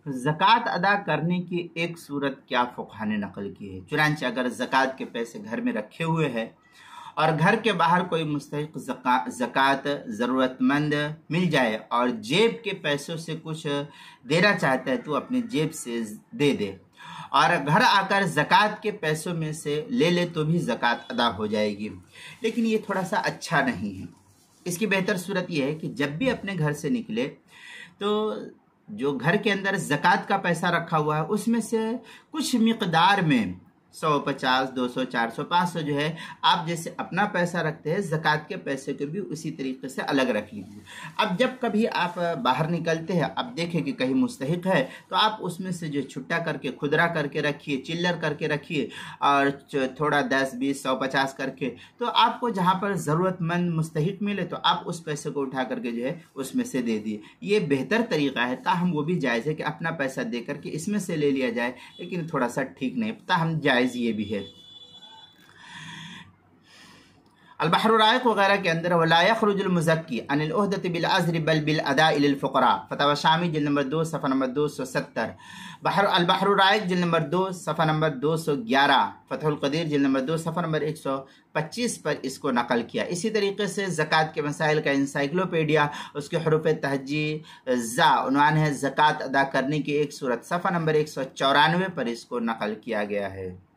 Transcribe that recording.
ज़कात अदा करने की एक सूरत क्या फ़ुक़हा ने नकल की है। चुनांचे अगर ज़कात के पैसे घर में रखे हुए हैं और घर के बाहर कोई मुस्तहिक़ ज़कात ज़रूरतमंद मिल जाए और जेब के पैसों से कुछ देना चाहता है तो अपनी जेब से दे दे, और घर आकर ज़कात के पैसों में से ले ले तो भी ज़कात अदा हो जाएगी। लेकिन ये थोड़ा सा अच्छा नहीं है। इसकी बेहतर सूरत यह है कि जब भी अपने घर से निकले तो जो घर के अंदर ज़कात का पैसा रखा हुआ है उसमें से कुछ मिक़दार में 100, 50, 200, 400, 500 जो है, आप जैसे अपना पैसा रखते हैं ज़कात के पैसे को भी उसी तरीके से अलग रख लीजिए। अब जब कभी आप बाहर निकलते हैं, अब देखें कि कहीं मुस्तहिक़ है तो आप उसमें से जो छुट्टा करके खुदरा करके रखिए, चिल्लर करके रखिए, और थोड़ा 10, 20, 100, 50 करके, तो आपको जहाँ पर ज़रूरतमंद मुस्तहिक़ मिले तो आप उस पैसे को उठा करके जो है उसमें से दे दिए। ये बेहतर तरीक़ा है। ताहम वो भी जायज़ है कि अपना पैसा दे करके इसमें से ले लिया जाए, लेकिन थोड़ा सा ठीक नहीं। ताहम जायज़ ये भी है। अल-बहर राइक़ वगैरह के अंदर वला यख़रुजुल मुज़क्की अनिल उहदति बिल अज़्र बल बिल अदाइ लिल फ़ुक़रा, फ़तवा शामी जिल्द नंबर 2 सफ़ा नंबर 270, अल-बहर राइक़ जिल्द नंबर 2 सफ़ा नंबर 211, फ़तहुल क़दीर जिल्द नंबर 2 सफ़ा नंबर 125 पर इसको नकल किया। इसी तरीके से ज़कात के मसाइल का इंसाइक्लोपीडिया, उसके हुरूफ़ तहजी ज़ा उन्वान है ज़कात अदा करने की एक सूरत, सफ़ा नंबर 194 पर इसको नकल किया गया है।